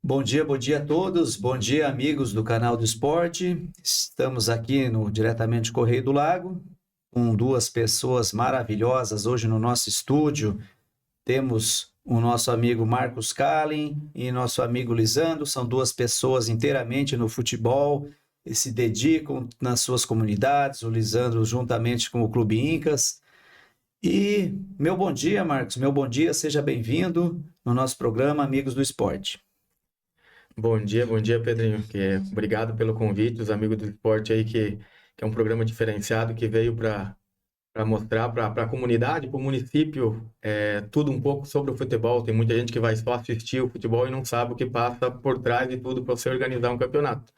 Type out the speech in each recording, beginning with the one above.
Bom dia a todos, bom dia amigos do canal do Esporte. Estamos aqui no diretamente Correio do Lago, com duas pessoas maravilhosas hoje no nosso estúdio. Temos o nosso amigo Marcos Kalin e nosso amigo Lisandro, são duas pessoas inteiramente no futebol e se dedicam nas suas comunidades, o Lisandro juntamente com o Clube Incas. E meu bom dia, Marcos, meu bom dia, seja bem-vindo no nosso programa Amigos do Esporte. Bom dia, Pedrinho. Obrigado pelo convite, os amigos do esporte aí, que é um programa diferenciado que veio para mostrar para a comunidade, para o município, tudo um pouco sobre o futebol. Tem muita gente que vai só assistir o futebol e não sabe o que passa por trás de tudo para você organizar um campeonato.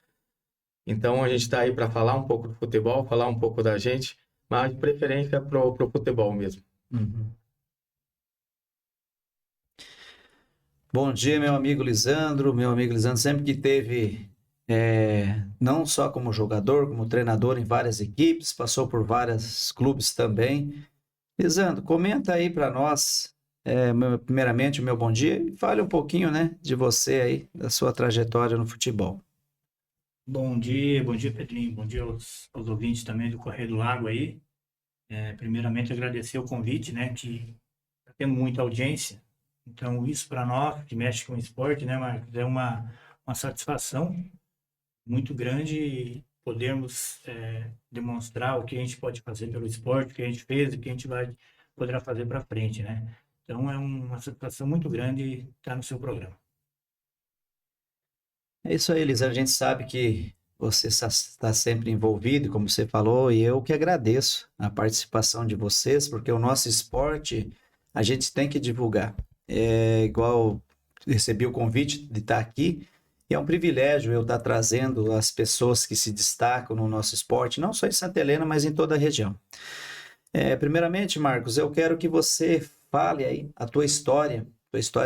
Então a gente está aí para falar um pouco do futebol, falar um pouco da gente, mas de preferência pro futebol mesmo. Uhum. Bom dia, meu amigo Lisandro. Meu amigo Lisandro sempre que teve, não só como jogador, como treinador em várias equipes, passou por vários clubes também. Lisandro, comenta aí para nós, primeiramente, o meu bom dia e fale um pouquinho, né, de você aí, da sua trajetória no futebol. Bom dia, Pedrinho. Bom dia aos ouvintes também do Correio do Lago aí. Primeiramente, agradecer o convite, né, que tá tendo muita audiência. Então, isso para nós, que mexe com esporte, né, Marcos, é uma satisfação muito grande podermos demonstrar o que a gente pode fazer pelo esporte, o que a gente fez e o que a gente poderá fazer para frente, né? Então, é uma satisfação muito grande estar no seu programa. É isso aí, Lisandro. A gente sabe que você está sempre envolvido, como você falou, e eu que agradeço a participação de vocês, porque o nosso esporte a gente tem que divulgar. É igual recebi o convite de estar aqui, e é um privilégio eu estar trazendo as pessoas que se destacam no nosso esporte, não só em Santa Helena, mas em toda a região. Primeiramente, Marcos, eu quero que você fale aí a tua história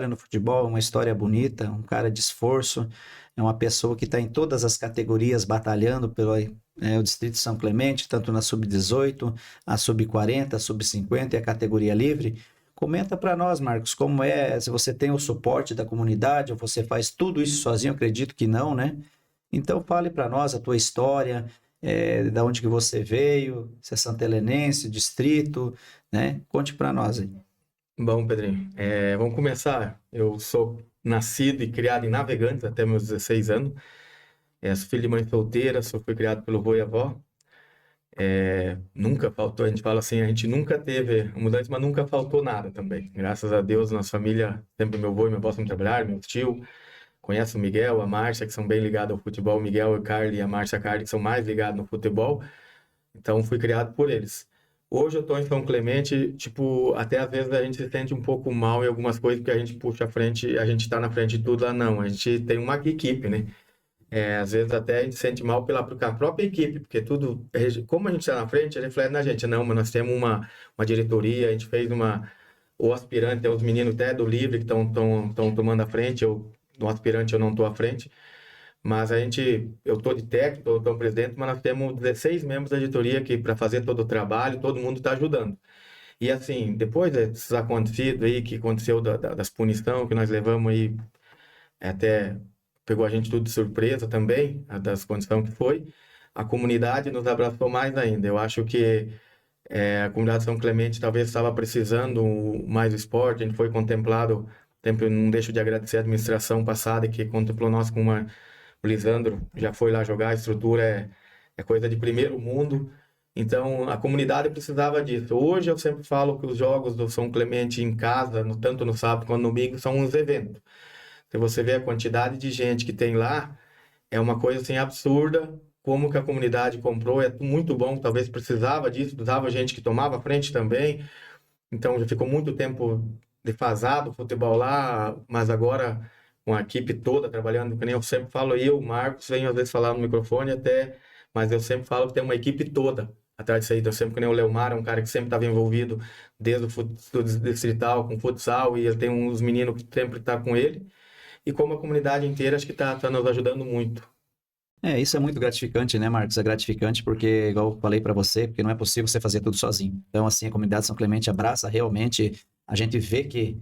no futebol, uma história bonita, um cara de esforço, é uma pessoa que está em todas as categorias batalhando pelo o Distrito São Clemente, tanto na Sub-18, a Sub-40, a Sub-50 e a categoria livre. Comenta para nós, Marcos, como é, se você tem o suporte da comunidade ou você faz tudo isso sozinho, acredito que não, né? Então fale para nós a tua história, da onde que você veio, se é santelenense, distrito, né? Conte para nós aí. Bom, Pedrinho, vamos começar. Eu sou nascido e criado em Navegantes até meus 16 anos. Sou filho de mãe solteira, fui criado pelo vô e avó. Nunca faltou, a gente fala assim, a gente nunca teve mudança, mas nunca faltou nada também. Graças a Deus, nossa família, sempre meu vô e minha avó sempre trabalharam, meu tio, conhece o Miguel, a Márcia, que são bem ligados ao futebol, o Miguel, o Carly e a Márcia Carly, que são mais ligados no futebol. Então, fui criado por eles. Hoje eu tô em São Clemente, tipo, até às vezes a gente se sente um pouco mal em algumas coisas, porque a gente puxa a frente, a gente tá na frente de tudo lá, não. A gente tem uma equipe, né? Às vezes até a gente se sente mal pela própria equipe, porque tudo, como a gente tá na frente, ele reflete na gente. Não, mas nós temos uma diretoria, a gente fez o aspirante, tem os meninos até do Livre que estão tomando a frente, no aspirante eu não tô à frente. Mas eu estou de técnico, estou presidente, mas nós temos 16 membros da diretoria que para fazer todo o trabalho, todo mundo está ajudando. E assim, depois desses acontecidos aí, que aconteceu das punições que nós levamos aí, até pegou a gente tudo de surpresa também, das condições que foi, a comunidade nos abraçou mais ainda. Eu acho que a comunidade de São Clemente talvez estava precisando mais do esporte, a gente foi contemplado, sempre não deixo de agradecer a administração passada que contemplou nós com o Lisandro já foi lá jogar, a estrutura é coisa de primeiro mundo. Então, a comunidade precisava disso. Hoje eu sempre falo que os jogos do São Clemente em casa, tanto no sábado quanto no domingo, são uns eventos. Se você vê a quantidade de gente que tem lá, é uma coisa assim absurda. Como que a comunidade comprou, é muito bom, talvez precisava disso, precisava gente que tomava frente também. Então já ficou muito tempo defasado o futebol lá, mas agora com a equipe toda trabalhando, que nem eu sempre falo, eu, o Marcos, venho às vezes falar no microfone até, mas eu sempre falo que tem uma equipe toda atrás disso aí. Então sempre que nem o Leomar, é um cara que sempre estava envolvido desde do distrital com futsal, e ele tem uns meninos que sempre tá com ele. E como a comunidade inteira, acho que tá nos ajudando muito. Isso é muito gratificante, né, Marcos? É gratificante porque, igual eu falei para você, porque não é possível você fazer tudo sozinho. Então, assim, a comunidade São Clemente abraça realmente, a gente vê que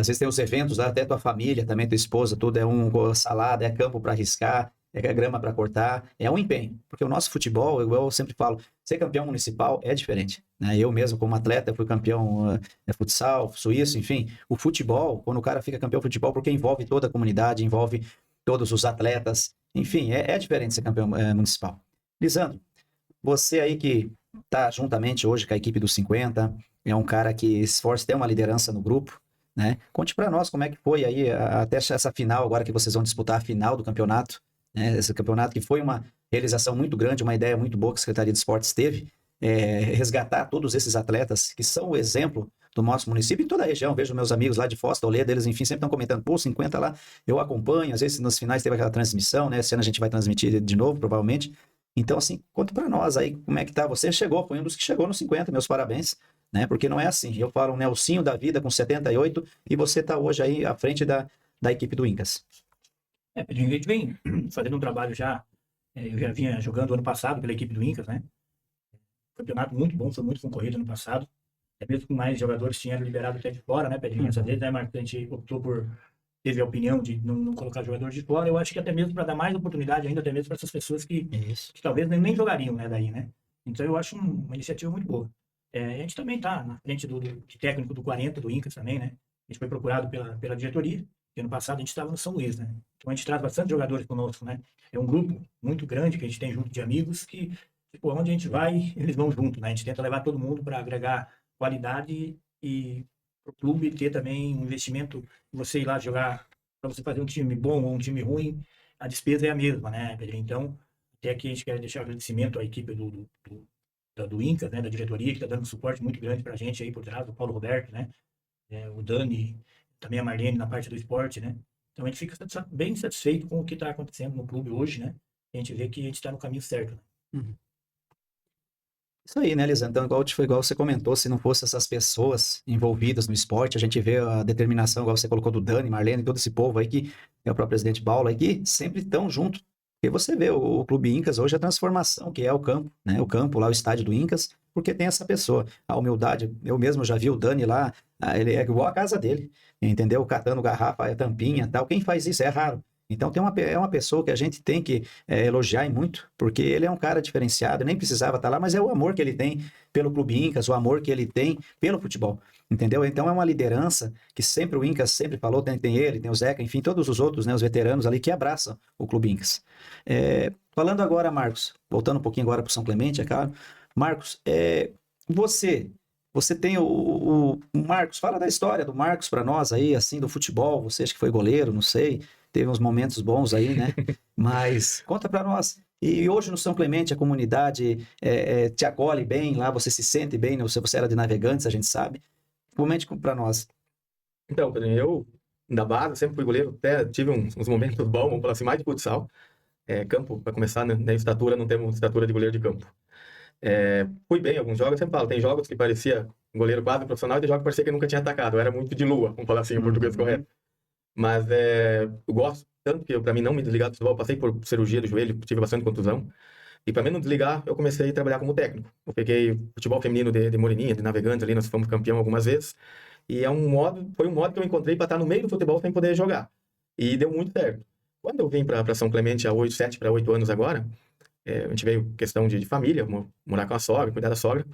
às vezes tem os eventos lá, até tua família, também tua esposa, tudo é salada, é campo para arriscar, é grama para cortar, é um empenho. Porque o nosso futebol, igual eu sempre falo, ser campeão municipal é diferente, né? Eu mesmo, como atleta, fui campeão futsal, suíço, enfim. O futebol, quando o cara fica campeão de futebol, porque envolve toda a comunidade, envolve todos os atletas, enfim, é diferente ser campeão municipal. Lisandro, você aí que está juntamente hoje com a equipe dos 50, é um cara que esforça, tem uma liderança no grupo, né? Conte para nós como é que foi aí até essa final, agora que vocês vão disputar a final do campeonato, né? Esse campeonato que foi uma realização muito grande, uma ideia muito boa que a Secretaria de Esportes teve, resgatar todos esses atletas que são o exemplo do nosso município e toda a região. Vejo meus amigos lá de Foz, Toledo, eles, enfim, sempre estão comentando, pô, 50 lá, eu acompanho, às vezes nas finais teve aquela transmissão, né? Esse ano a gente vai transmitir de novo, provavelmente. Então, assim, conta para nós aí como é que tá. Você chegou, foi um dos que chegou nos 50, meus parabéns, né? Porque não é assim. Eu falo um Nelsinho da vida com 78 e você tá hoje aí à frente da equipe do Incas. Pedrinho, a gente vem fazendo um trabalho já, eu já vinha jogando ano passado pela equipe do Incas, né? Campeonato muito bom, foi muito concorrido ano passado. Até mesmo com mais jogadores tinham liberado até de fora, né, Pedrinho? Essa vez, né, Marcos, a gente optou por teve a opinião de não colocar jogadores de fora. Eu acho que até mesmo para dar mais oportunidade ainda, até mesmo para essas pessoas que talvez nem jogariam, né, daí, né? Então eu acho uma iniciativa muito boa. A gente também está na frente de técnico do 40, do Incas também, né? A gente foi procurado pela diretoria, e ano passado a gente estava no São Luís, né? Então a gente traz bastante jogadores conosco, né? É um grupo muito grande que a gente tem junto de amigos que, tipo, onde a gente vai, eles vão junto, né? A gente tenta levar todo mundo para agregar qualidade e para o clube ter também um investimento, você ir lá jogar, para você fazer um time bom ou um time ruim, a despesa é a mesma, né, Pedro? Então, até aqui a gente quer deixar agradecimento à equipe do Incas, né, da diretoria, que está dando um suporte muito grande para a gente aí por trás, o Paulo Roberto, né, o Dani, também a Marlene na parte do esporte, né. Então a gente fica bem satisfeito com o que está acontecendo no clube hoje, né. A gente vê que a gente está no caminho certo. Né? Uhum. Isso aí, né, Lisandro? Então, igual você comentou, se não fosse essas pessoas envolvidas no esporte, a gente vê a determinação, igual você colocou, do Dani, Marlene, todo esse povo aí, que é o próprio presidente Paulo aí, que sempre estão junto. E você vê o Clube Incas hoje, a transformação que é o campo, né? O campo lá, o estádio do Incas, porque tem essa pessoa. A humildade, eu mesmo já vi o Dani lá, ele é igual a casa dele, entendeu? Catando garrafa, tampinha, tal. Quem faz isso é raro. Então é uma pessoa que a gente tem que elogiar e muito, porque ele é um cara diferenciado, nem precisava estar lá, mas é o amor que ele tem pelo Clube Incas, o amor que ele tem pelo futebol, entendeu? Então é uma liderança que sempre o Incas sempre falou, tem ele, tem o Zeca, enfim, todos os outros, né, os veteranos ali que abraçam o Clube Incas. Falando agora, Marcos, voltando um pouquinho agora para o São Clemente, é claro. Marcos, você tem o Marcos, fala da história do Marcos para nós aí, assim, do futebol, você acha que foi goleiro, não sei, teve uns momentos bons aí, né? Mas conta para nós. E hoje no São Clemente a comunidade te acolhe bem lá, você se sente bem, né? Você era de Navegantes, a gente sabe. Comente para nós. Então, Pedrinho, eu da base sempre fui goleiro, até tive uns momentos bons, vamos falar assim, mais de futsal. Campo, para começar, né, na estatura, não temos estatura de goleiro de campo. Fui bem em alguns jogos, eu sempre falo, tem jogos que parecia goleiro quase profissional e tem jogos que parecia que nunca tinha atacado, eu era muito de lua, vamos falar assim, em português correto. Mas eu gosto tanto que para mim não me desligar do futebol, passei por cirurgia do joelho, tive bastante contusão, e para mim não desligar, eu comecei a trabalhar como técnico. Eu peguei futebol feminino de Moreninha, de Navegantes ali, nós fomos campeão algumas vezes, e foi um modo que eu encontrei para estar no meio do futebol sem poder jogar, e deu muito certo. Quando eu vim para São Clemente há 7 para 8 anos agora, a gente veio questão de família, morar com a sogra, cuidar da sogra,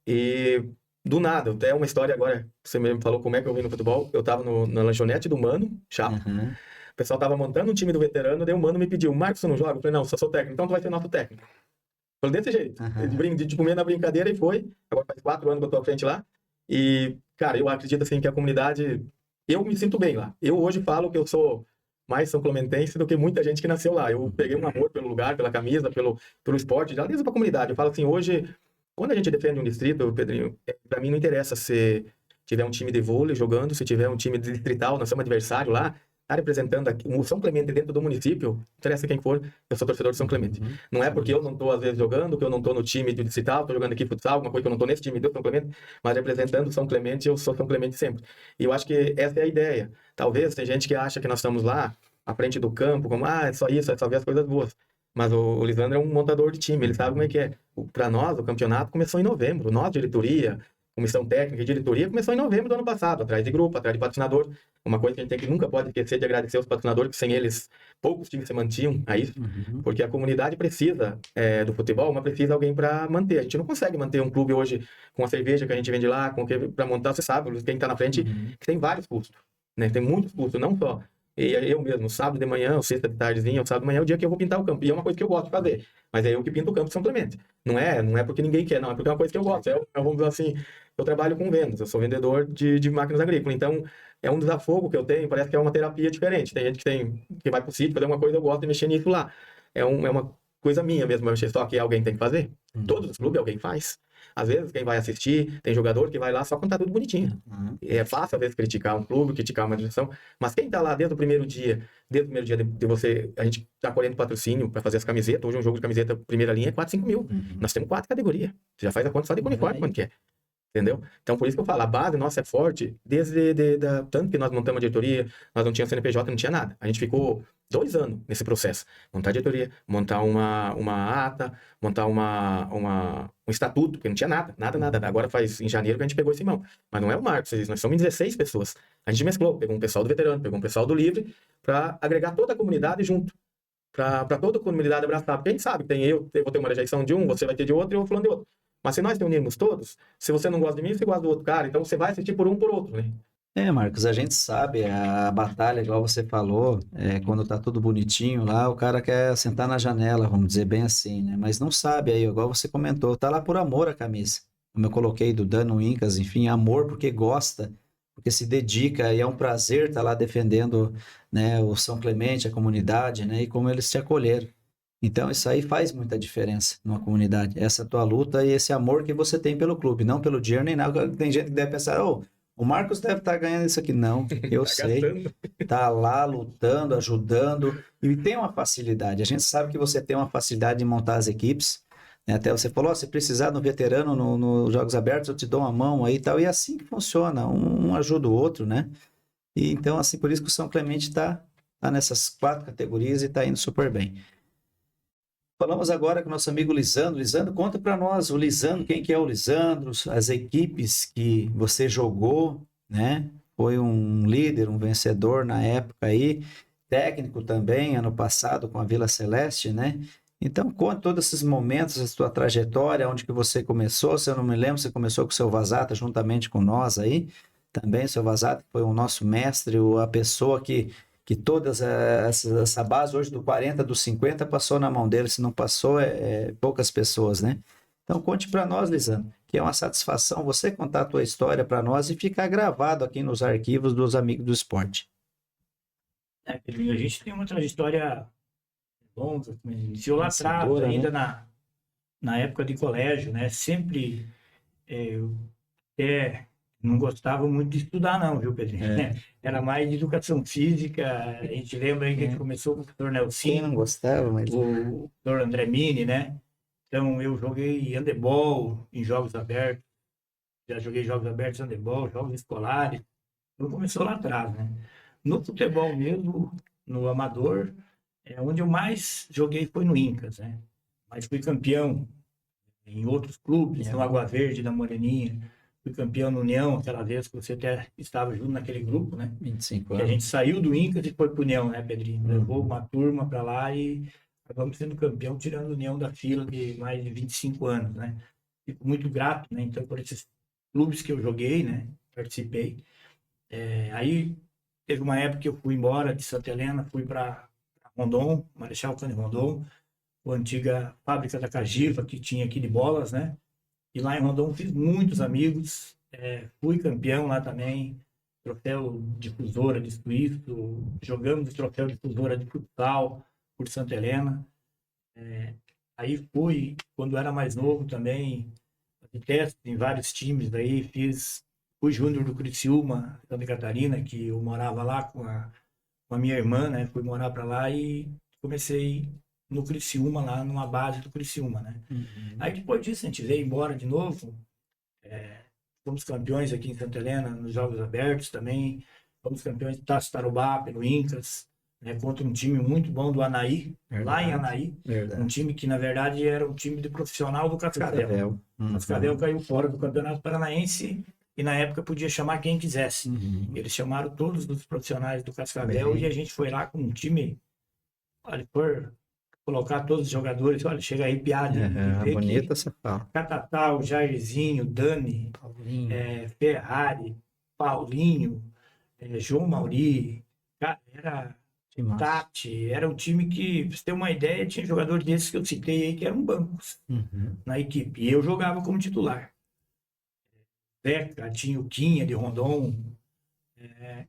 e do nada, até uma história agora, você mesmo falou como é que eu vim no futebol, eu tava na lanchonete do Mano, Chapa, o pessoal tava montando um time do veterano, daí o Mano me pediu, Marcos, você não joga? Eu falei, não, só sou técnico, então tu vai ser nosso técnico. Eu falei, desse jeito, de comer na brincadeira e foi, agora faz 4 anos que eu tô à frente lá, e, cara, eu acredito assim que a comunidade, eu me sinto bem lá, eu hoje falo que eu sou mais são clementense do que muita gente que nasceu lá, eu peguei um amor pelo lugar, pela camisa, pelo esporte, já desde a comunidade, eu falo assim, hoje, quando a gente defende um distrito, Pedrinho, para mim não interessa se tiver um time de vôlei jogando, se tiver um time de distrital, nós somos adversário lá, tá representando aqui, o São Clemente dentro do município, não interessa quem for, eu sou torcedor de São Clemente. Não é porque eu não tô às vezes jogando, que eu não tô no time de distrital, tô jogando aqui futsal, alguma coisa que eu não tô nesse time do São Clemente, mas representando São Clemente, eu sou São Clemente sempre. E eu acho que essa é a ideia. Talvez tem gente que acha que nós estamos lá, à frente do campo, como, é só isso, é só ver as coisas boas. Mas o Lisandro é um montador de time, ele sabe como é que é. Para nós, o campeonato começou em novembro. Nós, diretoria, comissão técnica e diretoria, começou em novembro do ano passado, atrás de grupo, atrás de patrocinador. Uma coisa que a gente nunca pode esquecer de agradecer aos patrocinadores, que sem eles poucos times se mantinham a isso, porque a comunidade precisa do futebol, mas precisa de alguém para manter. A gente não consegue manter um clube hoje com a cerveja que a gente vende lá, para montar, você sabe, quem está na frente, que tem vários custos, né? Tem muitos custos, não só. E eu mesmo, sábado de manhã, ou sexta de tardezinha, ou sábado de manhã é o dia que eu vou pintar o campo. E é uma coisa que eu gosto de fazer. Mas é eu que pinto o campo de São Clemente. Não é porque ninguém quer, não. É porque é uma coisa que eu gosto. Vamos dizer assim, eu trabalho com vendas. Eu sou vendedor de máquinas agrícolas. Então, é um desafogo que eu tenho. Parece que é uma terapia diferente. Tem gente que vai pro sítio fazer uma coisa, eu gosto de mexer nisso lá. É uma coisa minha mesmo, mexer. Só que alguém tem que fazer. Todos os clubes alguém faz. Às vezes, quem vai assistir, tem jogador que vai lá só quando tá tudo bonitinho. É fácil, às vezes, criticar um clube, criticar uma direção, mas quem tá lá desde o primeiro dia de você, a gente tá colhendo patrocínio para fazer as camisetas. Hoje um jogo de camiseta primeira linha é 4, 5 mil. Nós temos 4 categorias. Você já faz a conta só de uniforme quando quer. Entendeu? Então, por isso que eu falo, a base nossa é forte, tanto que nós montamos a diretoria, nós não tínhamos CNPJ, não tinha nada. A gente ficou 2 anos nesse processo. Montar a diretoria, montar uma ata, montar um estatuto, porque não tinha nada. Agora faz em janeiro que a gente pegou esse mão. Mas não é o Marcos, nós somos 16 pessoas. A gente mesclou, pegou um pessoal do veterano, pegou um pessoal do livre, para agregar toda a comunidade junto. Para toda a comunidade abraçar. Porque a gente sabe que eu vou ter uma rejeição de um, você vai ter de outro e eu falando de outro. Mas se nós reunirmos todos, se você não gosta de mim, você gosta do outro cara, então você vai assistir por um por outro, né? Marcos, a gente sabe, a batalha, igual você falou, quando tá tudo bonitinho lá, o cara quer sentar na janela, vamos dizer bem assim, né? Mas não sabe aí, igual você comentou, tá lá por amor a camisa. Como eu coloquei do Dano Incas, enfim, amor porque gosta, porque se dedica e é um prazer estar lá defendendo, né, o São Clemente, a comunidade, né? E como eles te acolheram. Então, isso aí faz muita diferença numa comunidade. Essa tua luta e esse amor que você tem pelo clube, não pelo dinheiro nem nada. Tem gente que deve pensar, o Marcos deve estar ganhando isso aqui. Não, eu sei. Tá lá lutando, ajudando e tem uma facilidade. A gente sabe que você tem uma facilidade de montar as equipes. Né? Até você falou, se precisar de um veterano nos Jogos Abertos, eu te dou uma mão aí e tal. E é assim que funciona. Um ajuda o outro, né? E então, assim, por isso que o São Clemente está nessas 4 categorias e está indo super bem. Falamos agora com o nosso amigo Lisandro. Lisandro, conta para nós o Lisandro, quem que é o Lisandro, as equipes que você jogou, né? Foi um líder, um vencedor na época aí, técnico também, ano passado com a Vila Celeste, né? Então, conta todos esses momentos, a sua trajetória, onde que você começou, se eu não me lembro, você começou com o seu Vazata juntamente com nós aí, também o seu Vazata foi o nosso mestre, a pessoa que toda essa base hoje do 40, do 50 passou na mão dele, se não passou, poucas pessoas, né? Então conte para nós, Lisandro, que é uma satisfação você contar a tua história para nós e ficar gravado aqui nos arquivos dos Amigos do Esporte. A gente tem uma trajetória longa, iniciou lá atrás, ainda, né? na época de colégio, né? Sempre eu não gostava muito de estudar, não, viu, Pedrinho? Era mais de educação física. A gente lembra aí que a gente começou com o Dr. Nelsinho. Quem não gostava, mas... O Dr. André Mini, né? Então, eu joguei handebol em jogos abertos. Já joguei jogos abertos, handebol, jogos escolares. Então, começou lá atrás, né? No futebol mesmo, no amador, onde eu mais joguei foi no Incas, né? Mas fui campeão em outros clubes, no Água Verde, da Moreninha. Fui campeão no União, aquela vez que você até estava junto naquele grupo, né? 25 anos. Que a gente saiu do Incas e foi pro União, né, Pedrinho? Levou uma turma para lá e acabamos sendo campeão, tirando o União da fila de mais de 25 anos, né? Fico muito grato, né? Então, por esses clubes que eu joguei, né? Participei. Aí, teve uma época que eu fui embora de Santa Helena, fui para Rondon, Marechal Cândido Rondon, a antiga fábrica da Cagiva, que tinha aqui de bolas, né? E lá em Rondon fiz muitos amigos, fui campeão lá também, troféu difusora de suíço, jogamos o troféu difusora de futsal por Santa Helena. Aí fui, quando era mais novo também, de teste em vários times, daí fui júnior do Criciúma, Santa Catarina, que eu morava lá com a minha irmã, né? Fui morar para lá e comecei no Criciúma, lá numa base do Criciúma, né? Aí depois disso a gente veio embora de novo, fomos campeões aqui em Santa Helena, nos Jogos Abertos também, fomos campeões de Taça Tarubá, pelo Incas, né, contra um time muito bom do Anaí, lá em Anaí, um Verdade. time que na verdade era um time de profissional do Cascavel. Uhum. Cascavel caiu fora do Campeonato Paranaense e na época podia chamar quem quisesse. Uhum. Eles chamaram todos os profissionais do Cascavel Bem. e a gente foi lá com um time, olha, por colocar todos os jogadores, olha, chega aí piada de ver Bonita que essa fala. Catatal, Jairzinho, Dani, Paulinho. Ferrari, Paulinho, João Mauri, cara, era Que massa. Tati, era um time que, pra você ter uma ideia, tinha jogador desses que eu citei aí que eram bancos Uhum. na equipe. E eu jogava como titular. Zeca, tinha o Quinha de Rondon.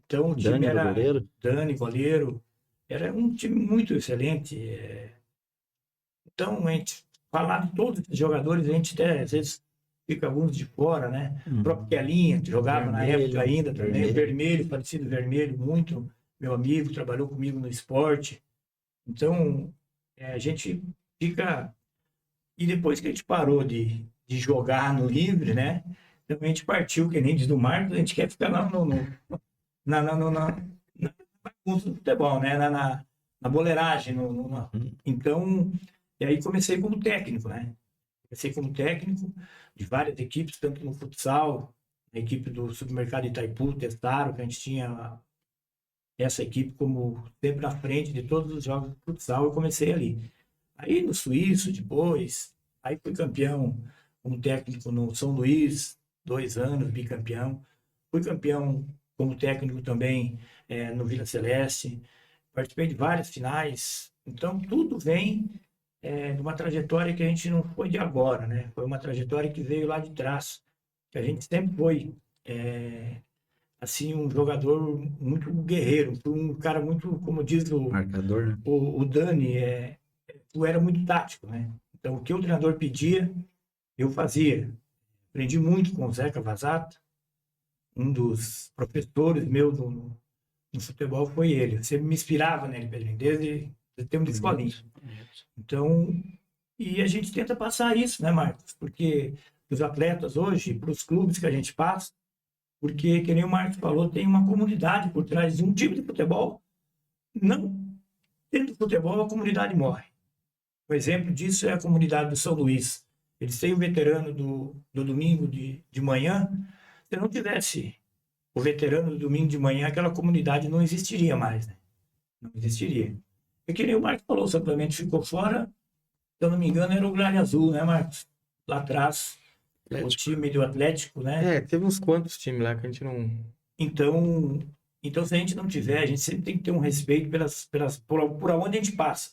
Então o time Dani era era goleiro. Dani, goleiro. Era um time muito excelente. Então, a gente falar de todos esses jogadores, a gente até às vezes fica alguns de fora, né? O próprio Kelinha, que jogava na Vermelho, época ainda também. Vermelho. Vermelho, parecido Vermelho, muito. Meu amigo, trabalhou comigo no esporte. Então, a gente fica. E depois que a gente parou de jogar no livre, né? Então a gente partiu, que nem diz do Marcos, a gente quer ficar lá na bagunça do futebol, né? Na boleiragem. Então, e aí comecei como técnico, né? Comecei como técnico de várias equipes, tanto no futsal, na equipe do Supermercado Itaipu, Testaro, que a gente tinha essa equipe como sempre à frente de todos os jogos de futsal, eu comecei ali. Aí no Suíço, depois, aí fui campeão como técnico no São Luís, 2 anos, bicampeão. Fui campeão como técnico também no Vila Celeste. Participei de várias finais. Então, tudo vem de uma trajetória que a gente não foi de agora, né? Foi uma trajetória que veio lá de trás. Que a gente sempre foi, assim, um jogador muito guerreiro, um cara muito, como diz Marcador, né? o Dani, tu era muito tático, né? Então, o que o treinador pedia, eu fazia. Aprendi muito com o Zeca Vazata, um dos professores meus no futebol foi ele. Eu sempre me inspirava nele, Pedrinho, desde tempo de escolinha. Então, e a gente tenta passar isso, né, Marcos? Porque os atletas hoje, para os clubes que a gente passa, porque, que nem o Marcos falou, tem uma comunidade por trás de um time de futebol. Não, dentro do futebol, a comunidade morre. Um exemplo disso é a comunidade do São Luís. Eles têm o veterano do domingo de manhã. Se não tivesse o veterano do domingo de manhã, aquela comunidade não existiria mais, né? Não existiria. E que nem o Marcos falou, o Sacramento ficou fora, se eu não me engano, era o Gralha Azul, né, Marcos? Lá atrás, o time do Atlético, né? Teve uns quantos times lá que a gente não... Então, se a gente não tiver, a gente sempre tem que ter um respeito por onde a gente passa.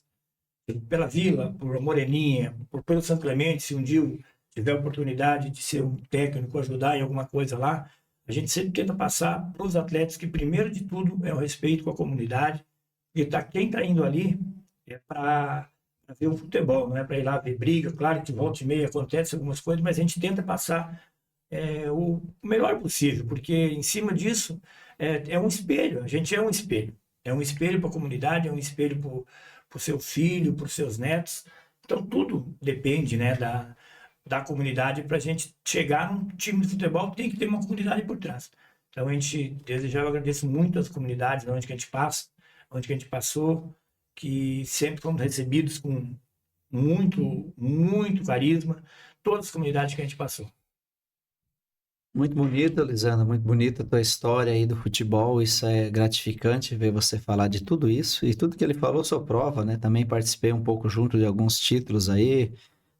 Pela Vila, por Moreninha, pelo São Clemente, se um dia eu tiver a oportunidade de ser um técnico, ajudar em alguma coisa lá, a gente sempre tenta passar para os atletas que, primeiro de tudo, é o respeito com a comunidade, porque quem está indo ali é para ver o futebol, não é para ir lá ver briga. Claro que volta e meia acontece algumas coisas, mas a gente tenta passar o melhor possível, porque em cima disso é um espelho, a gente é um espelho. É um espelho para a comunidade, é um espelho para o seu filho, para os seus netos. Então, tudo depende, né, da comunidade. Para a gente chegar num time de futebol, tem que ter uma comunidade por trás. Então, desde já eu agradeço muito as comunidades onde que a gente passa, onde que a gente passou, que sempre fomos recebidos com muito, muito carisma, todas as comunidades que a gente passou. Muito bonita, Lisandra, muito bonita a tua história aí do futebol. Isso é gratificante ver você falar de tudo isso. E tudo que ele falou, sou prova, né? Também participei um pouco junto de alguns títulos aí,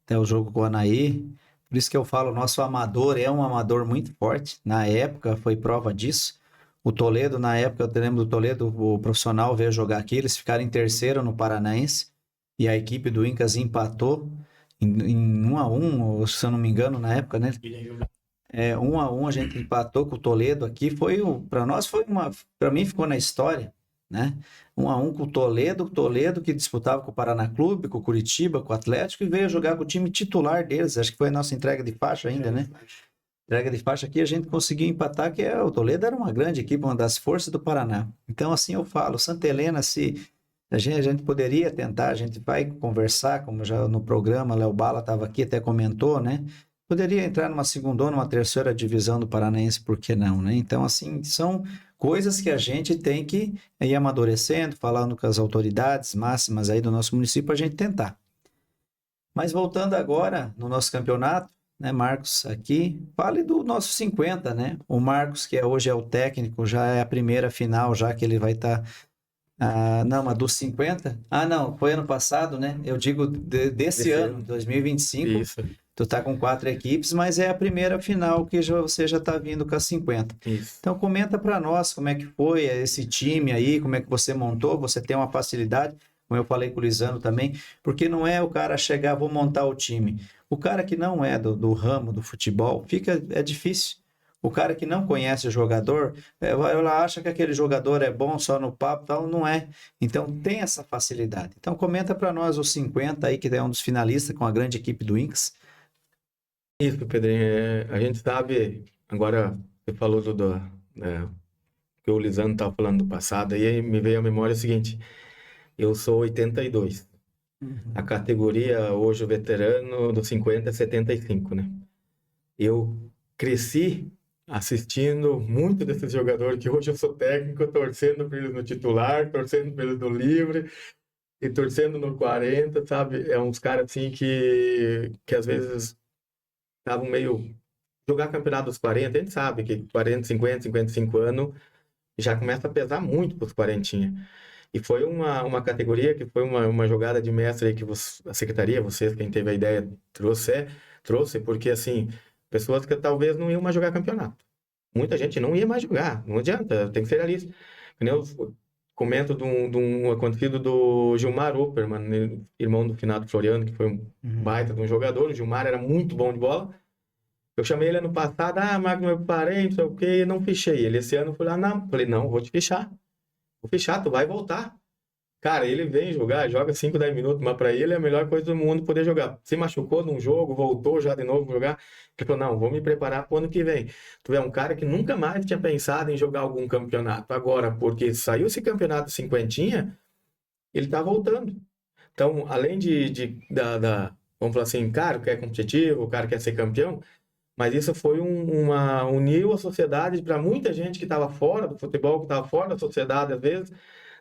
até o jogo com o Anaí. Por isso que eu falo, nosso amador é um amador muito forte. Na época foi prova disso. O Toledo, na época, eu lembro do Toledo, o profissional veio jogar aqui, eles ficaram em terceiro no Paranaense. E a equipe do Incas empatou em 1-1, se eu não me engano, na época, né? 1-1 a gente empatou com o Toledo aqui, para nós para mim ficou na história, né? 1-1 com o Toledo que disputava com o Paraná Clube, com o Curitiba, com o Atlético e veio jogar com o time titular deles, acho que foi a nossa entrega de faixa ainda, né? Entrega de faixa aqui a gente conseguiu empatar, que o Toledo era uma grande equipe, uma das forças do Paraná. Então assim eu falo, Santa Helena, se a gente poderia tentar, a gente vai conversar, como já no programa, Léo Bala estava aqui, até comentou, né? Poderia entrar numa segunda ou numa terceira divisão do Paranaense, por que não, né? Então, assim, são coisas que a gente tem que ir amadurecendo, falando com as autoridades máximas aí do nosso município, a gente tentar. Mas voltando agora no nosso campeonato, né, Marcos, aqui, fale do nosso 50, né? O Marcos, que hoje é o técnico, já é a primeira final, já que ele vai estar... não, mas dos 50? Não, foi ano passado, né? Eu digo desse ano, 2025. Isso. Tu tá com 4 equipes, mas é a primeira final que você já tá vindo com as 50. Isso. Então comenta para nós como é que foi esse time aí, como é que você montou, você tem uma facilidade, como eu falei com o Lisandro também, porque não é o cara chegar, vou montar o time. O cara que não é do ramo do futebol, é difícil. O cara que não conhece o jogador, ela acha que aquele jogador é bom só no papo, tal, não é. Então tem essa facilidade. Então comenta para nós os 50 aí, que é um dos finalistas com a grande equipe do Inks. Isso, Pedrinho. A gente sabe, agora você falou que o Lisandro estava falando do passado, aí me veio à memória o seguinte: eu sou 82. A categoria hoje, o veterano do 50 é 75, né? Eu cresci assistindo muito desses jogadores que hoje eu sou técnico, torcendo por eles no titular, torcendo por eles no livre e torcendo no 40, sabe? É uns caras assim que às vezes estavam meio... Jogar campeonato dos 40, a gente sabe que 40, 50, 55 anos já começa a pesar muito para os 40. E foi uma categoria que foi uma jogada de mestre aí que a secretaria, vocês, quem teve a ideia, trouxe, porque assim, pessoas que talvez não iam mais jogar campeonato. Muita gente não ia mais jogar, não adianta, tem que ser realista. Eu comento de um acontecido do Gilmar Opperman, irmão do finado Floriano, que foi um baita de um jogador. O Gilmar era muito bom de bola. Eu chamei ele ano passado, Marcos, meu parente, não sei o quê, não fichei ele. Esse ano eu falei, não, vou te fichar. Vou fichar, tu vai voltar. Cara, ele vem jogar, joga 5, 10 minutos, mas pra ele é a melhor coisa do mundo poder jogar. Se machucou num jogo, voltou já de novo jogar. Ele falou, não, vou me preparar pro ano que vem. Tu é um cara que nunca mais tinha pensado em jogar algum campeonato. Agora, porque saiu esse campeonato cinquentinha, ele tá voltando. Então, além vamos falar assim, cara que é competitivo, o cara quer ser campeão, mas isso foi uniu a sociedade para muita gente que estava fora do futebol, que estava fora da sociedade, às vezes,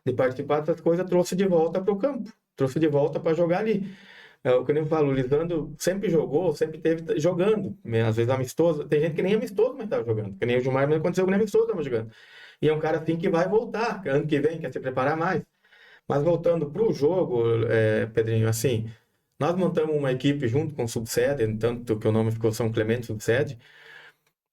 de participar dessas coisas, trouxe de volta para o campo, trouxe de volta para jogar ali. O que eu falo, o Lisandro sempre jogou, sempre teve jogando, às vezes amistoso. Tem gente que nem amistoso, mas estava jogando, que nem o Gilmar, mas aconteceu que nem amistoso estava jogando. E é um cara assim que vai voltar, ano que vem, quer se preparar mais. Mas voltando para o jogo, Pedrinho, assim, nós montamos uma equipe junto com o Subsede, tanto que o nome ficou São Clemente Subsede,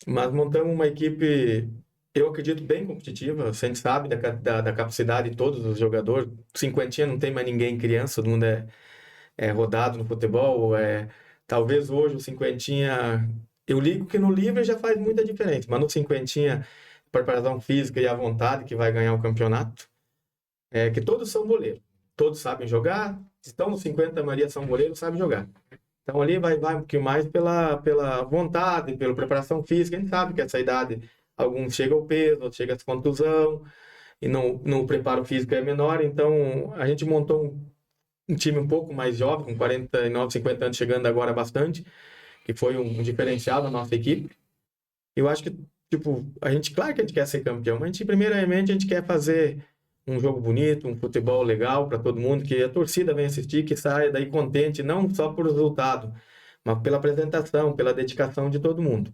mas montamos uma equipe, eu acredito, bem competitiva. A gente sabe da capacidade de todos os jogadores. 50 não tem mais ninguém criança, todo mundo é rodado no futebol. Talvez hoje o 50, eu ligo que no livre já faz muita diferença, mas no 50, preparação física e a vontade que vai ganhar o campeonato, que todos são goleiros, todos sabem jogar. Estão no 50, a maioria são goleiros, sabem jogar. Então ali vai um pouquinho mais pela vontade, pela preparação física. A gente sabe que essa idade, alguns chegam ao peso, outros chegam a contusão, e no preparo físico é menor. Então a gente montou um time um pouco mais jovem, com 49, 50 anos, chegando agora bastante, que foi um diferencial da nossa equipe. Eu acho que, tipo, claro que a gente quer ser campeão, mas primeiramente a gente quer fazer um jogo bonito, um futebol legal para todo mundo, que a torcida venha assistir, que saia daí contente, não só por resultado, mas pela apresentação, pela dedicação de todo mundo.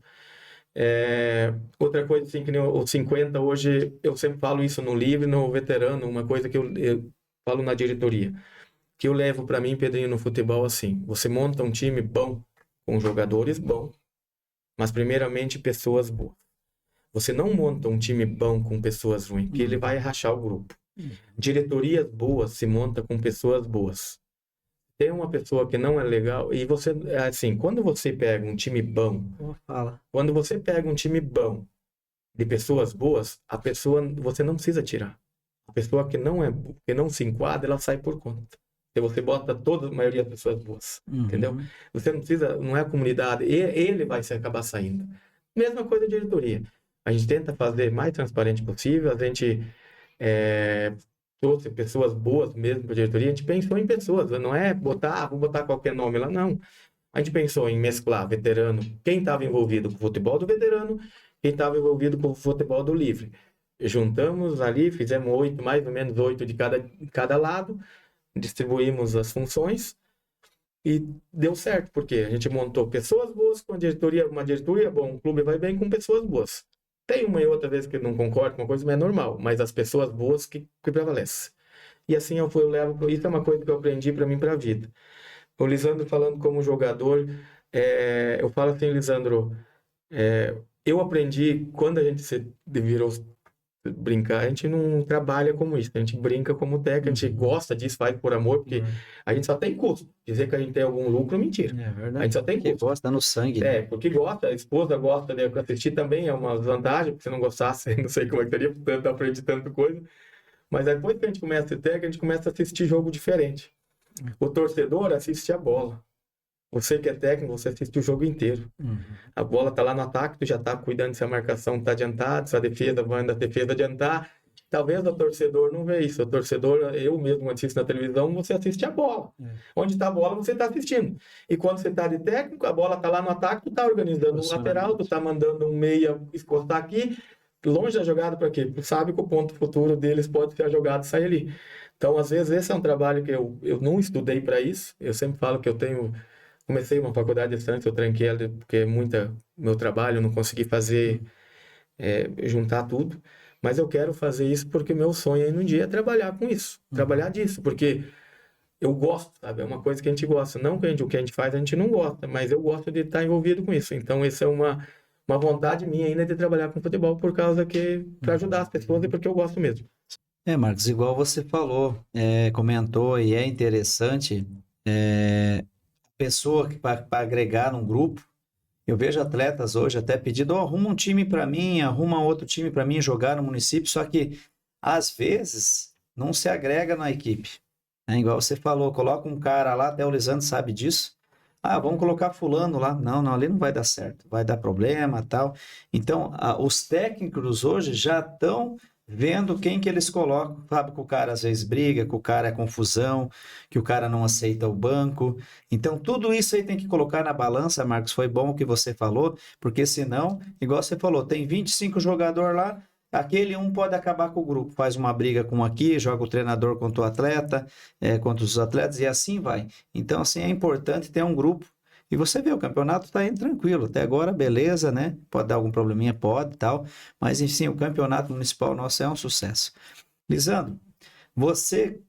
Outra coisa, assim, que nem o 50 hoje, eu sempre falo isso no livre, no veterano, uma coisa que eu falo na diretoria, que eu levo para mim, Pedrinho, no futebol, assim, você monta um time bom, com jogadores bons, mas primeiramente pessoas boas. Você não monta um time bom com pessoas ruins, porque ele vai rachar o grupo. Diretorias boas se monta com pessoas boas. Tem uma pessoa que não é legal, e você, assim, quando você pega um time bom, quando você pega um time bom de pessoas boas, a pessoa, você não precisa tirar. A pessoa que não se enquadra, ela sai por conta. Se você bota a maioria das pessoas boas, entendeu? Você não precisa, não é a comunidade, ele vai acabar saindo. Mesma coisa a diretoria. A gente tenta fazer o mais transparente possível, a gente trouxe pessoas boas mesmo para a diretoria, a gente pensou em pessoas, não é vou botar qualquer nome lá, não. A gente pensou em mesclar veterano, quem estava envolvido com o futebol do veterano, quem estava envolvido com o futebol do livre. juntamos ali, fizemos 8, mais ou menos 8 de cada lado, distribuímos as funções e deu certo, porque a gente montou pessoas boas com uma diretoria bom, o clube vai bem com pessoas boas. Tem uma e outra vez que eu não concordo com uma coisa, mas é normal, mas as pessoas boas que prevalecem. E assim eu levo, isso é uma coisa que eu aprendi para mim, para a vida. O Lisandro falando como jogador, eu falo assim, Lisandro, eu aprendi, quando a gente se virou brincar, a gente não trabalha como isso, a gente brinca como técnico, a gente gosta disso, faz por amor, porque a gente só tem custo. Dizer que a gente tem algum lucro, mentira. É verdade. A gente só tem Porque custo. gosta no sangue, né? Porque gosta, a esposa gosta de assistir também, é uma vantagem, porque se não gostasse, não sei como é que seria, tanto aprende tanta coisa. Mas depois que a gente começa a ser técnico, a gente começa a assistir jogo diferente. O torcedor assiste a bola. Você que é técnico, você assiste o jogo inteiro. A bola tá lá no ataque, tu já tá cuidando se a marcação tá adiantada, se a defesa vai da defesa adiantar. Talvez o torcedor não vê isso. O torcedor, eu mesmo assisto na televisão, você assiste a bola. Onde tá a bola, você tá assistindo. E quando você tá de técnico, a bola tá lá no ataque, tu tá organizando um lateral, tu tá mandando um meia encostar aqui, longe da jogada para quê? Tu sabe que o ponto futuro deles pode ser a jogada e sair ali. Então, às vezes, esse é um trabalho que eu não estudei para isso. Eu sempre falo que comecei uma faculdade de distância, eu tranquei ela porque é meu trabalho, eu não consegui fazer, juntar tudo. Mas eu quero fazer isso porque meu sonho aí no dia é trabalhar com isso, trabalhar disso, porque eu gosto, sabe? É uma coisa que a gente gosta. Não que o que a gente faz a gente não gosta, mas eu gosto de estar envolvido com isso. Então, essa é uma vontade minha ainda de trabalhar com futebol por causa que, para ajudar as pessoas e porque eu gosto mesmo. Marcos, igual você falou, comentou e é interessante, pessoa que para agregar num grupo, eu vejo atletas hoje até pedindo, arruma um time para mim, arruma outro time para mim jogar no município, só que às vezes não se agrega na equipe. Igual você falou, coloca um cara lá, até o Lisandro sabe disso. Ah, vamos colocar fulano lá. Não, não, ali não vai dar certo, vai dar problema, tal. Então, os técnicos hoje já estão vendo quem que eles colocam. Sabe que o cara às vezes briga, que o cara é confusão, que o cara não aceita o banco. Então, tudo isso aí tem que colocar na balança, Marcos. Foi bom o que você falou, porque senão, igual você falou, tem 25 jogadores lá, aquele um pode acabar com o grupo, faz uma briga com um aqui, joga o treinador contra o atleta, contra os atletas, e assim vai. Então, assim, é importante ter um grupo. E você vê, o campeonato está indo tranquilo. Até agora, beleza, né? Pode dar algum probleminha, pode, tal. Mas, enfim, o campeonato municipal nosso é um sucesso. Lisandro, você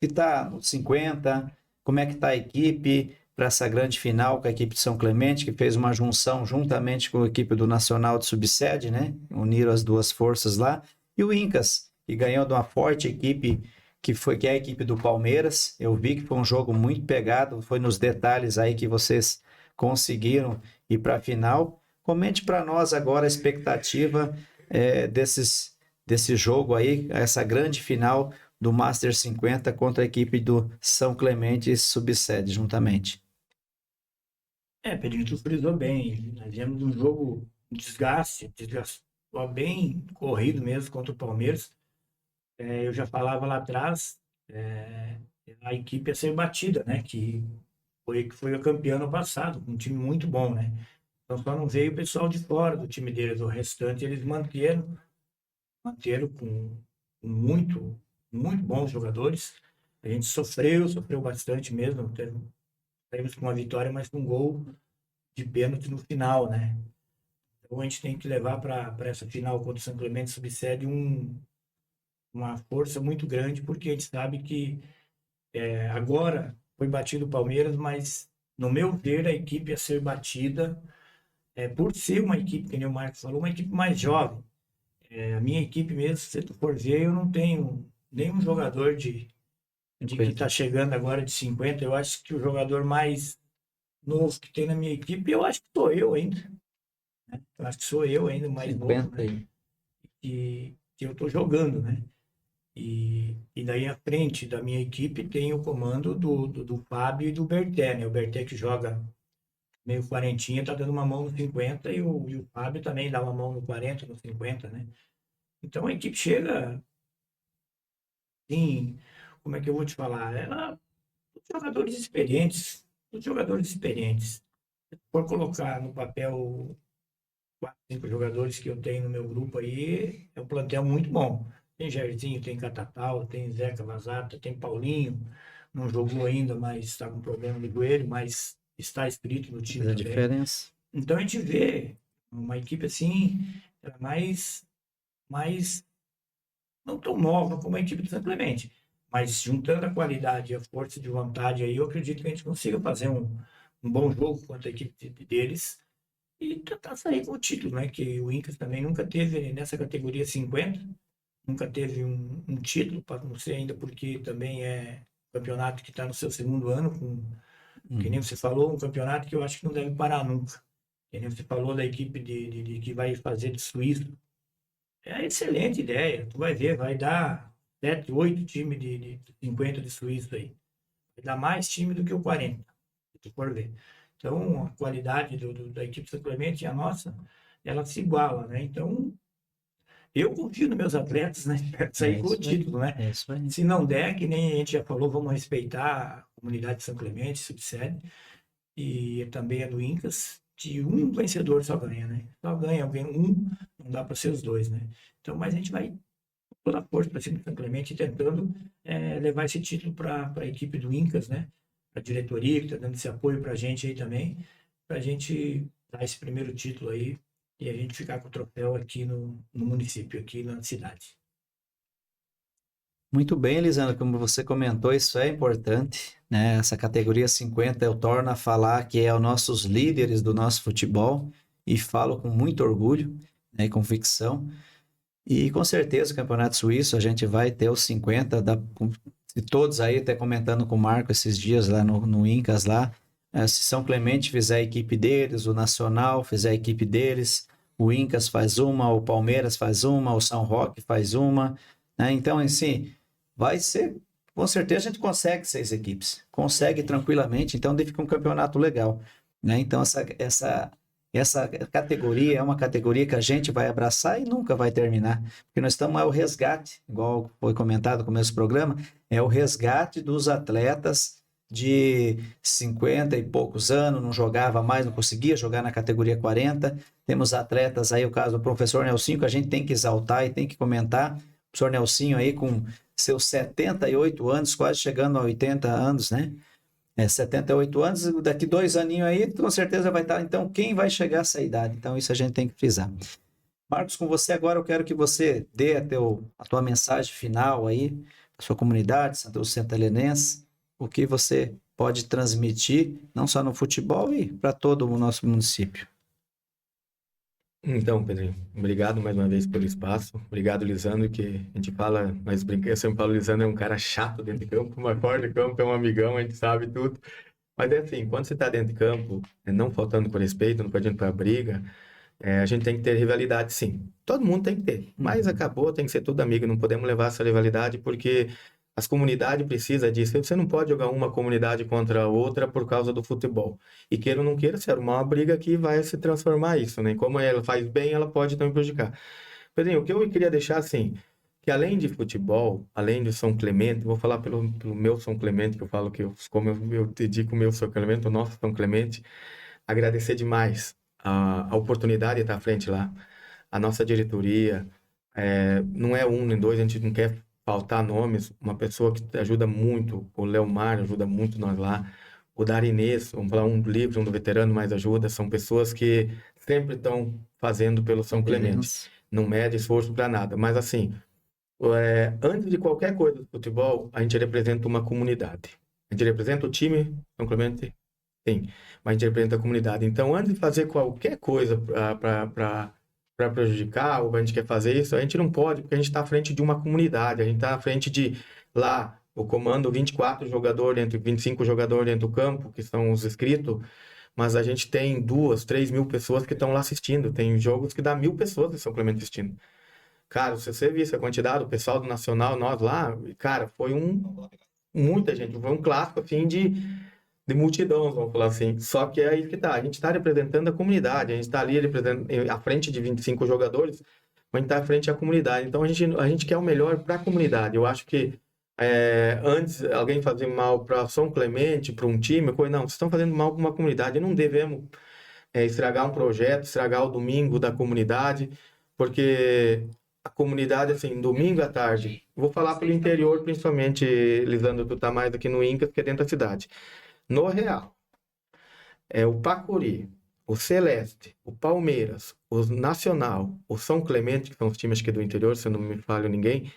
que está nos 50, como é que está a equipe para essa grande final com a equipe de São Clemente, que fez uma junção juntamente com a equipe do Nacional de Subsede, né? Uniram as duas forças lá. E o Incas, que ganhou de uma forte equipe, que é a equipe do Palmeiras. Eu vi que foi um jogo muito pegado, foi nos detalhes aí que vocês conseguiram ir para a final. Comente para nós agora a expectativa desse jogo aí, essa grande final do Master 50 contra a equipe do São Clemente e Subsede juntamente. Pedrinho, tu frisou bem. Nós viemos um jogo, desgastou bem corrido mesmo contra o Palmeiras. Eu já falava lá atrás, a equipe ia ser batida, né? Que foi a campeã no passado, um time muito bom, né? Então só não veio o pessoal de fora do time deles, o restante eles manteram com muito, muito bons jogadores. A gente sofreu bastante mesmo. Saímos com uma vitória, mas com um gol de pênalti no final, né? Então a gente tem que levar para essa final contra o São Clemente Subsede uma força muito grande, porque a gente sabe que agora foi batido o Palmeiras, mas no meu ver a equipe a ser batida por ser uma equipe, que nem o Marcos falou, uma equipe mais jovem. A minha equipe mesmo, se tu for ver, eu não tenho nenhum jogador que está chegando agora de 50. Eu acho que o jogador mais novo que tem na minha equipe, eu acho que sou eu ainda. Né? Eu acho que sou eu ainda mais 50 novo, né? que eu estou jogando, né? E daí à frente da minha equipe tem o comando do Fábio e do Berté, né? O Berté que joga meio quarentinha, tá dando uma mão no 50 e o Fábio também dá uma mão no 40, no 50, né? Então a equipe chega, assim, como é que eu vou te falar? Jogadores experientes, os jogadores experientes. Se for colocar no papel 4, 5 jogadores que eu tenho no meu grupo aí, é um plantel muito bom. Tem Jairzinho, tem Catatal, tem Zeca Vazata, tem Paulinho, não jogou ainda, mas está com problema no joelho, mas está inscrito no time Faz a também. diferença. Então a gente vê uma equipe assim, mais não tão nova como a equipe do São Clemente, mas juntando a qualidade e a força de vontade aí, eu acredito que a gente consiga fazer um bom jogo contra a equipe deles e tentar sair com o título, né? Que o Incas também nunca teve nessa categoria 50, nunca teve um título, não sei ainda porque também é um campeonato que está no seu segundo ano, que nem você falou, um campeonato que eu acho que não deve parar nunca. Que nem você falou da equipe de que vai fazer de Suíço. É excelente ideia. Tu vai ver, vai dar 7, 8 times de 50 de Suíço aí. Vai dar mais time do que o 40, se tu for ver. Então, a qualidade da equipe São Clemente e a nossa, ela se iguala, né? Então, eu confio nos meus atletas, né? Espero sair com o isso aí. título, né? É isso aí. Se não der, que nem a gente já falou, vamos respeitar a comunidade de São Clemente, subsede, e também a do Incas, de um vencedor só ganha, né? Só ganha alguém, um, não dá para ser os dois, né? Então, mas a gente vai toda a força para cima do São Clemente, tentando levar esse título para a equipe do Incas, né? Para a diretoria, que está dando esse apoio para a gente aí também, para a gente dar esse primeiro título aí e a gente ficar com o troféu aqui no município, aqui na cidade. Muito bem, Elisandro, como você comentou, isso é importante, né? Essa categoria 50 eu torno a falar que é os nossos líderes do nosso futebol e falo com muito orgulho, né, e convicção. E com certeza o Campeonato Suíço a gente vai ter os 50, e todos aí, até comentando com o Marco esses dias lá no Incas lá, se São Clemente fizer a equipe deles, o Nacional fizer a equipe deles, o Incas faz uma, o Palmeiras faz uma, o São Roque faz uma, né? Então, assim, vai ser, com certeza a gente consegue 6 equipes, consegue tranquilamente, então fica um campeonato legal, né? Então, essa categoria é uma categoria que a gente vai abraçar e nunca vai terminar, porque nós estamos ao resgate, igual foi comentado no começo do programa, é o resgate dos atletas de 50 e poucos anos, não jogava mais, não conseguia jogar na categoria 40. Temos atletas aí, o caso do professor Nelsinho, que a gente tem que exaltar e tem que comentar. O professor Nelsinho aí com seus 78 anos, quase chegando a 80 anos, né? 78 anos, daqui 2 aninhos aí, com certeza vai estar. Então, quem vai chegar a essa idade? Então, isso a gente tem que frisar. Marcos, com você agora, eu quero que você dê a tua mensagem final aí, a sua comunidade, Santo Santalenense, o que você pode transmitir, não só no futebol e para todo o nosso município. Então, Pedrinho, obrigado mais uma vez pelo espaço. Obrigado, Lisandro, que a gente fala, mas eu sempre falo, Lisandro é um cara chato dentro de campo, mas fora de campo é um amigão, a gente sabe tudo. Mas é assim, quando você está dentro de campo, não faltando por respeito, não pedindo para briga, a gente tem que ter rivalidade, sim. Todo mundo tem que ter, mas acabou, tem que ser tudo amigo, não podemos levar essa rivalidade porque as comunidades precisam disso. Você não pode jogar uma comunidade contra a outra por causa do futebol. E queira ou não queira, se arrumar uma briga que vai se transformar isso, né? Como ela faz bem, ela pode também prejudicar. Pedrinho, o que eu queria deixar assim, que além de futebol, além de São Clemente, vou falar pelo meu São Clemente, que eu falo que como eu dedico o meu São Clemente, o nosso São Clemente, agradecer demais a oportunidade de estar à frente lá, a nossa diretoria, não é um nem dois, a gente não quer faltar nomes, uma pessoa que ajuda muito, o Leomar ajuda muito nós lá, o Darinês, vamos falar um do livre, um do veterano, mais ajuda, são pessoas que sempre estão fazendo pelo São Clemente, não mede esforço para nada, mas assim, antes de qualquer coisa do futebol, a gente representa uma comunidade, a gente representa o time, São Clemente, sim, mas a gente representa a comunidade, então antes de fazer qualquer coisa para prejudicar, ou a gente quer fazer isso, a gente não pode, porque a gente está à frente de uma comunidade, a gente está à frente de lá, o comando 24 jogadores, entre 25 jogadores dentro do campo, que são os inscritos, mas a gente tem 2, 3 mil pessoas que estão lá assistindo, tem jogos que dá 1.000 pessoas em São Clemente assistindo. Cara, se você visse a quantidade, o pessoal do Nacional, nós lá, cara, foi muita gente, foi um clássico, assim, de multidão, vamos falar assim. Só que é aí que tá. A gente está representando a comunidade, a gente está ali representando, à frente de 25 jogadores, mas a gente está à frente da comunidade. Então a gente quer o melhor para a comunidade. Eu acho que antes alguém fazer mal para São Clemente, para um time, não, vocês estão fazendo mal para uma comunidade, não devemos estragar um projeto, estragar o domingo da comunidade, porque a comunidade, assim, domingo à tarde, vou falar pelo interior, principalmente, Lisandro, tu tá mais aqui no Incas que é dentro da cidade. No Real, o Pacuri, o Celeste, o Palmeiras, o Nacional, o São Clemente, que são os times aqui do interior, se eu não me falho ninguém,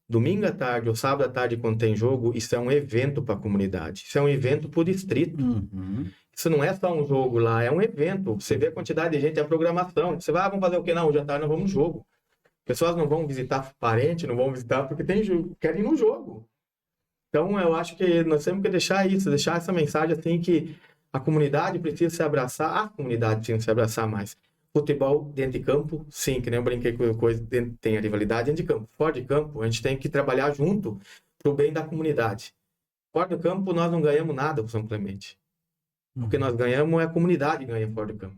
domingo à tarde ou sábado à tarde, quando tem jogo, isso é um evento para a comunidade. Isso é um evento por distrito. Uhum. Isso não é só um jogo lá, é um evento. Você vê a quantidade de gente, é a programação. Você vai, vamos fazer o quê? Não, hoje à tarde nós vamos no jogo. Pessoas não vão visitar parente, não vão visitar porque tem jogo, querem ir no jogo. Então, eu acho que nós temos que deixar isso, deixar essa mensagem assim que a comunidade precisa se abraçar, a comunidade precisa se abraçar mais. Futebol dentro de campo, sim, que nem eu brinquei com coisa, tem a rivalidade dentro de campo. Fora de campo, a gente tem que trabalhar junto para o bem da comunidade. Fora do campo, nós não ganhamos nada com São Clemente. O que nós ganhamos é a comunidade que ganha fora do campo.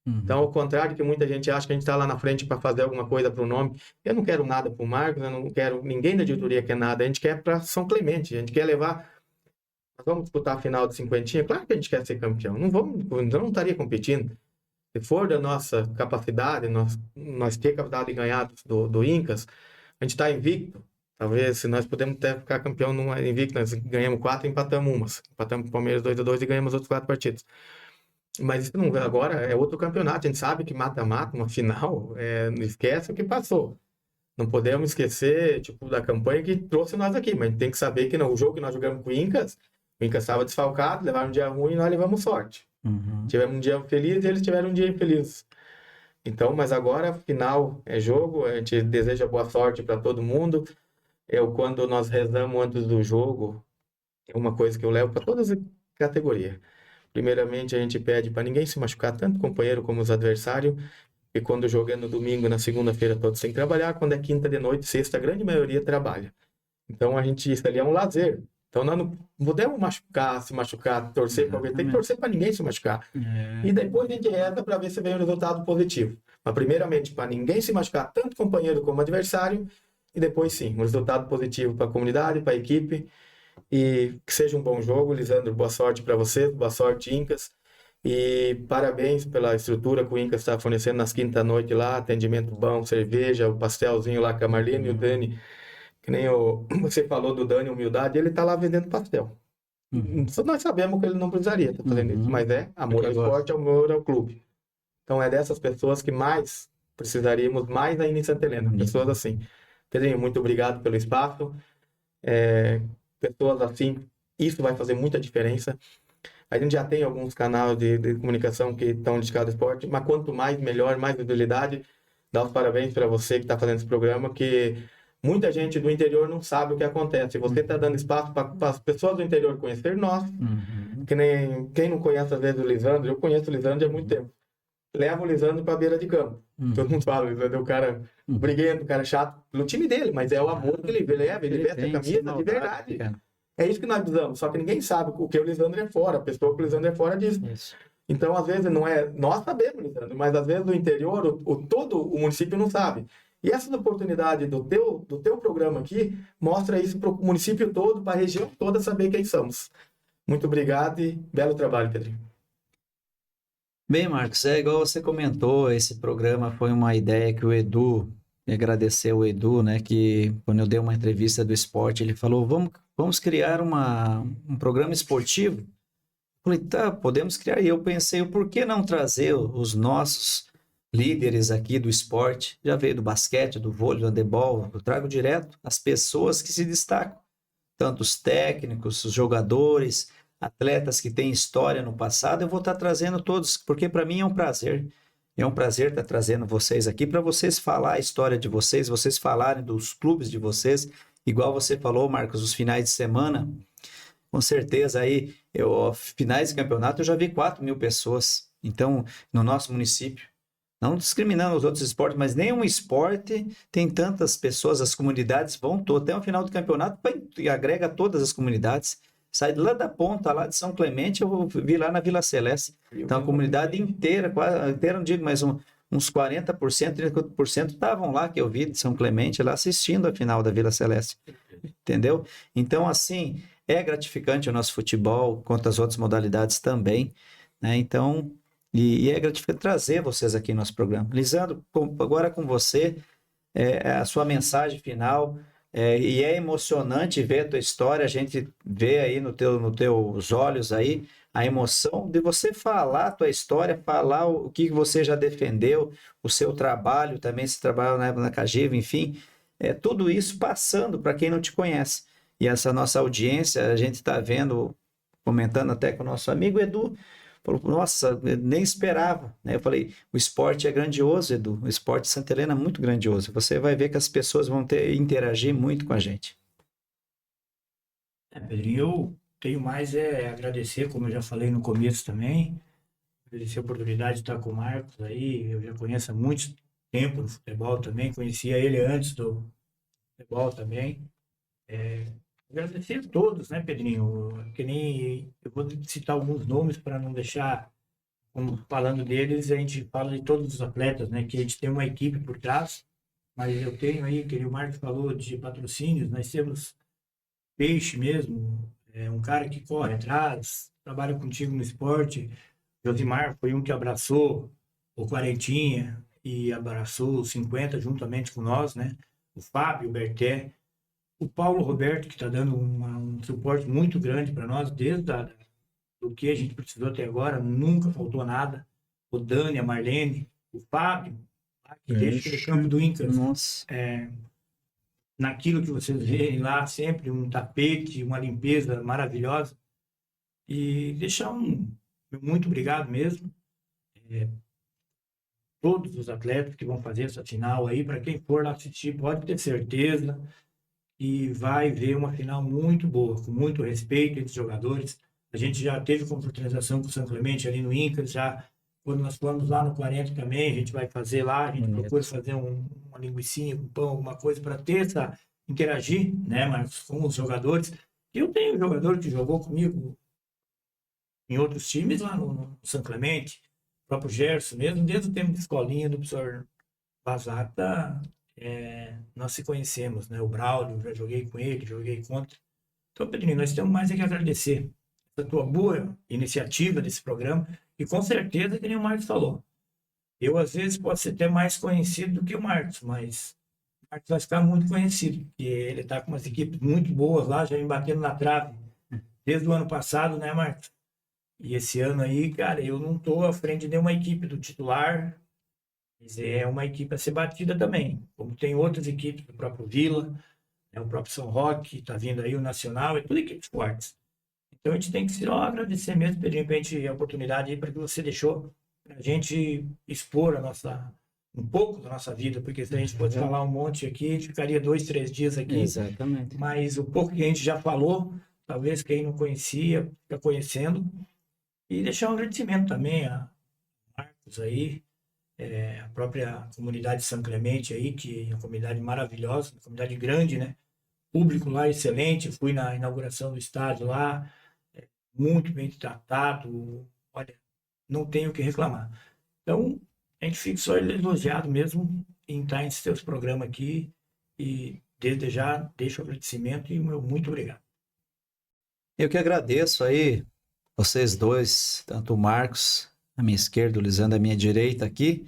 Então, ao contrário que muita gente acha que a gente está lá na frente para fazer alguma coisa para o nome, eu não quero nada para o Marcos, eu não quero, ninguém da diretoria quer nada, a gente quer para São Clemente, a gente quer levar, nós vamos disputar a final de cinquentinha, claro que a gente quer ser campeão, não vamos, eu não estaria competindo. Se for da nossa capacidade, nós ter capacidade de ganhar do Incas, a gente está invicto. Talvez, se nós podemos até ficar campeão numa invicto, nós ganhamos 4 e empatamos umas. Empatamos o Palmeiras 2-2 e ganhamos os outros 4 partidos. Mas isso não, agora é outro campeonato. A gente sabe que mata-mata, uma final, não esquece o que passou. Não podemos esquecer, tipo, da campanha que trouxe nós aqui. Mas a gente tem que saber que o jogo que nós jogamos com o Incas estava desfalcado, levaram um dia ruim e nós levamos sorte. Uhum. Tivemos um dia feliz e eles tiveram um dia infeliz. Então, mas agora, final é jogo, a gente deseja boa sorte para todo mundo. Quando nós rezamos antes do jogo, é uma coisa que eu levo para todas as categorias. Primeiramente, a gente pede para ninguém se machucar, tanto o companheiro como os adversários. E quando o jogo é no domingo, na segunda-feira, todos têm que trabalhar. Quando é quinta de noite, sexta, a grande maioria trabalha. Então, isso ali é um lazer. Então, nós não podemos se machucar, torcer para alguém. Tem que torcer para ninguém se machucar. E depois a gente reza para ver se vem um resultado positivo. Mas, primeiramente, para ninguém se machucar, tanto companheiro como adversário. E depois, sim, um resultado positivo para a comunidade, para a equipe. E que seja um bom jogo. Lisandro, boa sorte para você. Boa sorte, Incas. E parabéns pela estrutura que o Incas está fornecendo nas quinta-noite lá. Atendimento bom, cerveja, o pastelzinho lá com a Marlene e o Dani. Que nem você falou do Dani, humildade, ele está lá vendendo pastel. Nós sabemos que ele não precisaria estar fazendo isso, mas amor ao esporte, amor ao clube. Então é dessas pessoas que mais precisaríamos, mais ainda em Santa Helena. Pessoas assim. Pedrinho, muito obrigado pelo espaço. Pessoas assim, isso vai fazer muita diferença. A gente já tem alguns canais de comunicação que estão dedicados ao esporte, mas quanto mais, melhor, mais visibilidade. Dá os parabéns para você que está fazendo esse programa, que muita gente do interior não sabe o que acontece. Você está dando espaço para as pessoas do interior conhecer nós. Que nem quem não conhece às vezes o Lisandro, eu conheço o Lisandro há muito tempo. Leva o Lisandro para a beira de campo. Todo mundo fala, o Lisandro é um cara briguento, um cara chato pelo time dele, mas é o amor que ele leva, ele veste a camisa de verdade. Cara. É isso que nós precisamos, só que ninguém sabe o que o Lisandro é fora, a pessoa que o Lisandro é fora disso. Isso. Então, às vezes, não é... Nós sabemos, Lisandro, mas às vezes no interior, todo o município não sabe. E essa oportunidade do teu programa aqui mostra isso para o município todo, para a região toda saber quem somos. Muito obrigado e belo trabalho, Pedrinho. Bem, Marcos, igual você comentou, esse programa foi uma ideia que o Edu, agradecer o Edu, né, que quando eu dei uma entrevista do esporte, ele falou, vamos criar um programa esportivo. Eu falei, tá, podemos criar. E eu pensei, por que não trazer os nossos líderes aqui do esporte? Já veio do basquete, do vôlei, do handebol, eu trago direto as pessoas que se destacam, tanto os técnicos, os jogadores, atletas que têm história no passado, eu vou estar trazendo todos, porque para mim é um prazer. É um prazer estar trazendo vocês aqui para vocês falar a história de vocês falarem dos clubes de vocês, igual você falou, Marcos, os finais de semana, com certeza aí, finais de campeonato eu já vi 4.000 pessoas, então, no nosso município, não discriminando os outros esportes, mas nenhum esporte tem tantas pessoas, as comunidades vão até o final do campeonato e agrega todas as comunidades. Sai lá da ponta, lá de São Clemente, eu vi lá na Vila Celeste. Então, a comunidade inteira, não digo, mas uns 40%, 30% estavam lá, que eu vi de São Clemente, lá assistindo a final da Vila Celeste. Entendeu? Então, assim, é gratificante o nosso futebol, quanto as outras modalidades também. Né? Então, E é gratificante trazer vocês aqui no nosso programa. Lisandro, agora com você, a sua mensagem final, e é emocionante ver a tua história, a gente vê aí nos teus olhos aí a emoção de você falar a tua história, falar o que você já defendeu, o seu trabalho também, se trabalhou na Cagiva, enfim, tudo isso passando para quem não te conhece. E essa nossa audiência, a gente está vendo, comentando até com o nosso amigo Edu, falou, nossa, eu nem esperava, né? Eu falei, o esporte é grandioso, Edu, o esporte de Santa Helena é muito grandioso. Você vai ver que as pessoas vão interagir muito com a gente. Pedrinho, eu tenho mais agradecer, como eu já falei no começo também, agradecer a oportunidade de estar com o Marcos aí, eu já conheço há muito tempo no futebol também, conhecia ele antes do futebol também. Agradecer a todos, né, Pedrinho? Que nem eu vou citar alguns nomes para não deixar, como falando deles, a gente fala de todos os atletas, né? Que a gente tem uma equipe por trás, mas eu tenho aí, que o Marcos falou de patrocínios, nós temos Peixe mesmo, um cara que corre atrás, trabalha contigo no esporte. Josimar foi um que abraçou o Quarentinha e abraçou o 50 juntamente com nós, né? O Fábio, o Berté. O Paulo Roberto, que está dando um suporte muito grande para nós, desde do que a gente precisou até agora, nunca faltou nada. O Dani, a Marlene, o Fábio, que deixa aquele campo do Incas. Nossa. Naquilo que vocês veem lá, sempre um tapete, uma limpeza maravilhosa. E deixar muito obrigado mesmo. Todos os atletas que vão fazer essa final aí, para quem for lá assistir, pode ter certeza e vai ver uma final muito boa, com muito respeito entre os jogadores. A gente já teve confraternização com o São Clemente ali no Incas, já quando nós fomos lá no 40 também, a gente vai fazer lá, a gente procura fazer uma linguicinha com pão, alguma coisa para interagir, né, Marcos, com os jogadores. Eu tenho um jogador que jogou comigo em outros times lá no São Clemente, o próprio Gerson mesmo, desde o tempo de escolinha do professor Bazata, nós se conhecemos, né? O Braulio, já joguei com ele, joguei contra. Então, Pedrinho, nós temos mais que agradecer essa tua boa iniciativa desse programa e com certeza, que nem o Marcos falou, eu às vezes posso ser até mais conhecido do que o Marcos, mas o Marcos vai ficar muito conhecido, porque ele está com umas equipes muito boas lá, já vem batendo na trave desde o ano passado, né, Marcos? E esse ano aí, cara, eu não estou à frente de nenhuma equipe do titular, mas é uma equipe a ser batida também, como tem outras equipes do próprio Vila, o próprio São Roque, está vindo aí o Nacional, é tudo equipes fortes. Então a gente tem que só agradecer mesmo, Pedrinho, a oportunidade aí para que você deixou para a gente expor um pouco da nossa vida, porque se a gente fosse falar um monte aqui, a gente ficaria 2, 3 dias aqui. Exatamente. Mas o pouco que a gente já falou, talvez quem não conhecia, fica conhecendo. E deixar um agradecimento também a Marcos aí, a própria comunidade São Clemente aí, que é uma comunidade maravilhosa, uma comunidade grande, né? Público lá excelente, fui na inauguração do estádio lá, muito bem tratado, olha, não tenho o que reclamar. Então, a gente fica só elogiado mesmo em estar em seus programas aqui e desde já deixo o agradecimento e o meu muito obrigado. Eu que agradeço aí vocês dois, tanto o Marcos à minha esquerda, o Lisandro à minha direita aqui,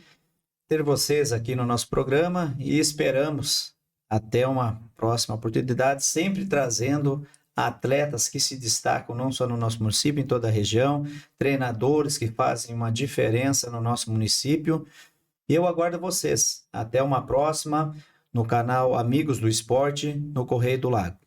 ter vocês aqui no nosso programa e esperamos até uma próxima oportunidade, sempre trazendo atletas que se destacam não só no nosso município, em toda a região, treinadores que fazem uma diferença no nosso município. E eu aguardo vocês. Até uma próxima no canal Amigos do Esporte, no Correio do Lago.